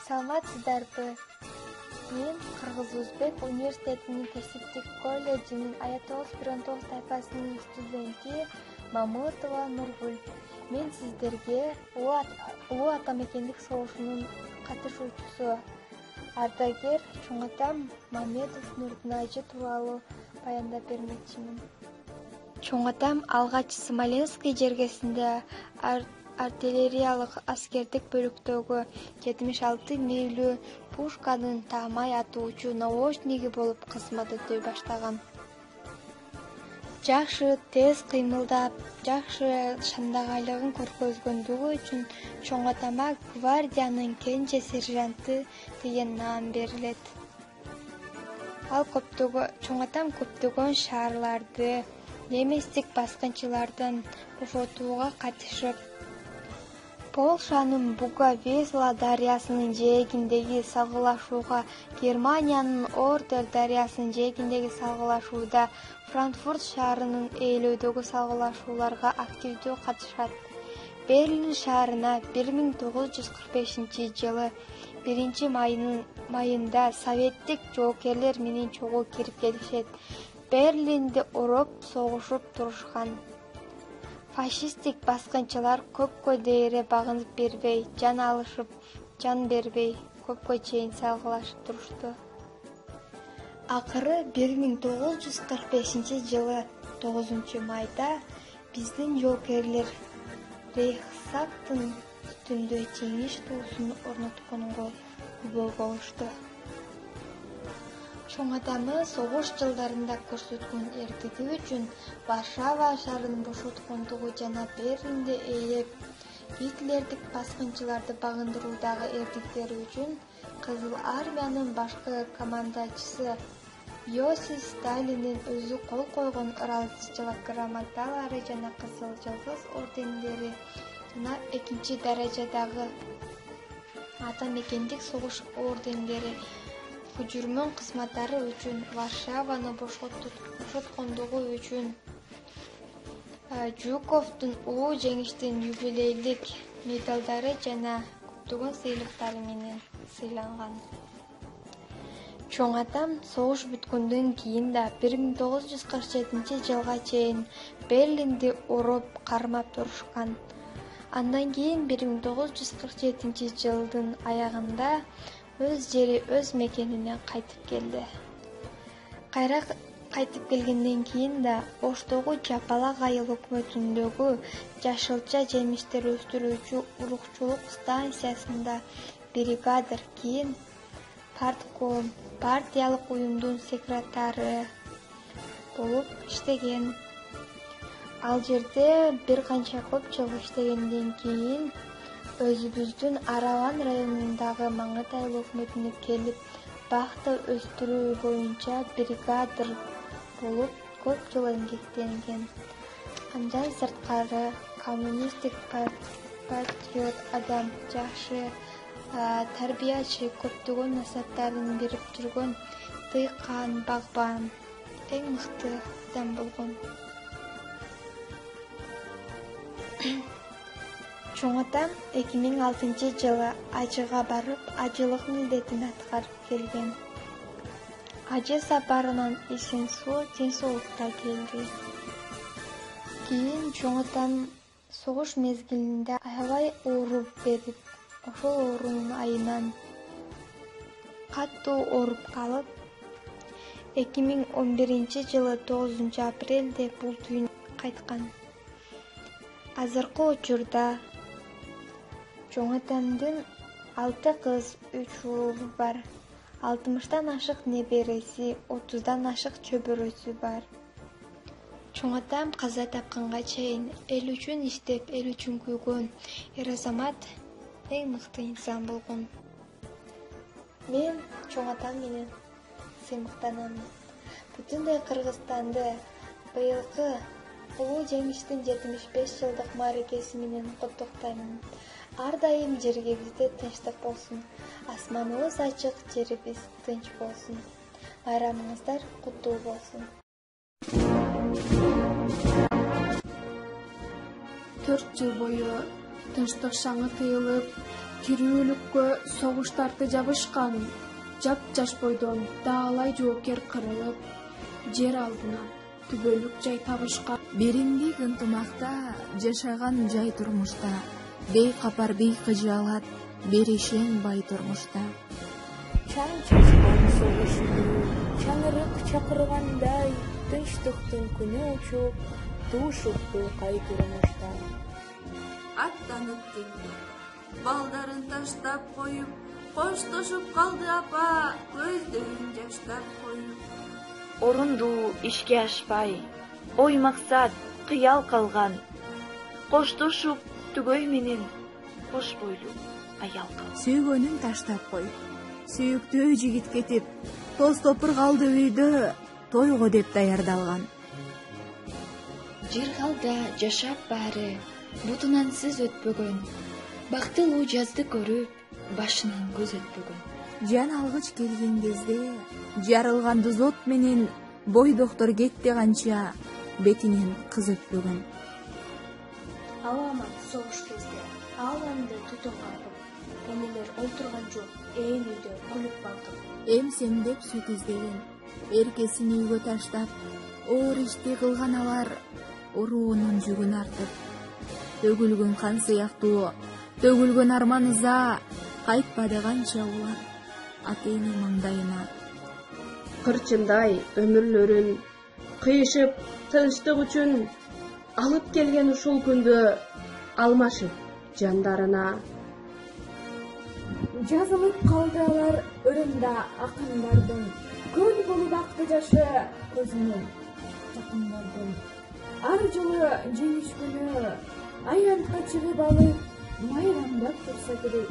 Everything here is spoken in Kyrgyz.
Саламатсыздарбы? Мен Кыргыз-Өзбек университетинин кесиптик колледжинин Аятолла 119 тайпасынын студенти Мамытова Нургүл. Мен сиздерге Улуу ата мекендик согушунун катышуучусу ардагер Чоңатам Мамедов Нурдунажы тууралуу баяндап бермекчимин. Чоңатам алгач Смоленский жергесинде артиллериялык аскердик бөлүктөгү 76 мийлүү пушканын таамай атуучу наушниги болуп кызмат өтөй баштаган. Жакшы тез кыймылдап, жакшы шандагайлыгын көргөзгөндүгү үчүн Чоңатамга гвардиянын кенже сержанты деген наам берилет. Чоңатам көптөгөн шаарларды немистик баскынчылардан бошотууга катышып, Полшанын Буга-Висла дарыясынын жээгиндеги салгылашууга, Германиянын Ордер дарыясынын жээгиндеги салгылашууда, Франкфурт шаарынын ээлөөдөгү салгылашууларга активдүү катышат. Берлин шаарына 1945 жылы 1-майында советтик жоокерлер менен чогуу кирип келишет. Берлинди ороп согушуп турушкан. Фашисттик баскынчылар көпкө дейре багынып бербей, жан бербей, көпкө чейин салгылашып турушту. Акыры 1945 жылы 9-майда биздин жоокерлер Рейхстагтын үстүндө жеңиш туусун орнотконго күбө болушту. Чоңатамы согуш жылдарында көрсөткөн эрдиги үчүн Варшава шаарын бошоткондугу жана Берлинди ээлеп, Гитлердик баскынчыларды багындыруудагы эрдиктери үчүн Кызыл армиянын башкы командачысы Йосиф Сталиндин өзү кол койгон ыраазычылык грамоталары жана Кызыл Жалгыз ордендери жана 2 даражадагы ата мекендик согуш ордендери жүрмөн кызматтары үчүн Варшаваны бошоткондугу үчүн Жуковдун улуу жеңиштин юбилейлик медалдары жана көптөгөн сыйлыктары менен сыйланган. Чоңатам согуш бүткөндөн кийин да 1947 жылга чейин Берлинди ороп кармап турушкан. Андан кийин 1947 жылдын аягында өз жери өз мекенине кайтып келди. Кайра кайтып келгенден кийин да Оштогу Жапалак айыл өкмөтүндөгү жашылча жемиштер өстүрүүчү урукчулук станциясында бригадир, кийин партком, партиялык уюмдун секретары болуп иштеген. Ал жерде бир канча көп жыл иштегенден кийин өзүбүздүн Араван районундагы Маңатайлуу өкмөтүнө келип, бакта өстүрүү боюнча бригадир болуп көп жыл эмгектенген. Андан сырткары коммунисттик патриот адам, жакшы тарбиячы, көптөгөн насааттарын берип жүргөн дыйкан, багбан, эң мыкты адам болгон. Чоңатам 2006 жылы Ажыга барып, ажылык милдетин аткарып келген. Ажы сапарынан эсин-суу, тынчсыздыкта келди. Кийин Чоңатам согуш мезгилинде аябай ооруп берип, ошол оорунун айынан катуу ооруп калып, 2011 жылы 9 апрелде бул дүйнөгө кайткан. Азыркы учурда Чоңатамдын 6 кыз, 3 уулу бар. 60тан ашык небереси, 30дан ашык чөбөрөсү бар. Чоңатам каза тапканга чейин эл үчүн иштеп, эл үчүн күйгөн эр-азамат, эң мыкты инсан болгон. Мен Чоңатам менен сыймыктанам. Бүтүндөй Кыргызстанды быйылкы улуу жеңиштин 75 жылдык мааракеси менен коттоктоймун. Ар дайым жергибизде тынчтык болсун. Асманыбыз ачык, жерибиз тынч болсун. Байрамыңыздар куттуу болсун. 4 жыл бою тынчтык шаңы тыйылып, Тирүүлүккө согуш тарты жабышкан. Жап-жаш бойдон даалай жоокер кырылып, жер алдынан түбөлүк жай табышкан. Биримдик ынтымакта жашаган жай турмушта, бейкапар бейкыжалат, беришен бай турмушта. Чаң чачкан согушуу, чаңырык чакыргандай, тынчтыктын күнү учуп, туушупту кай турмушта. Аттанып келди, балдарын таштап коюп, коштошуп калды апа, көздөрүн жаштап коюп. Орундуу ишке ашпай, ой максат, кыял калган. Коштошуп түгөй менен, кош бойлуу аял калган. Сүйгөнүн таштап коюп, сүйүктүү жигит кетип, тоз топур калды үйдө, тойго деп даярдалган. Жыргалда жашап баары, бутунан сыз өтпөгөн. Бактылуу жазды көрүп, башынан көз өтпөгөн. Жан алгыч келген кезде, жарылган дузот менен бой доктор кетти канча, бетинен кыз өтпөгөн. Аламат согуш кезде, аламды тутун калдым. Энелер олтурган жок, ээн үйдө күлүп бардым. Эмсем деп сүт издеген, эркесин үйгө таштап, оор ишти кылган алар, уруунун жүгүн артып. Төгүлгөн кан сыяктуу, төгүлгөн арман ыза, кайтпады канча улар ата-эне маңдайына. Кырчындай өмүрлөрүн кыйшып тынчтык үчүн алып келген ушул күндө алмашып жандарына. Жазылып калды алар өрүмдө акындардын, көл болуп акты жашы көзүнөн жакындардын. Ар жылы жеңиш күнү аянтка чыгып алып, майрамдап турса керек.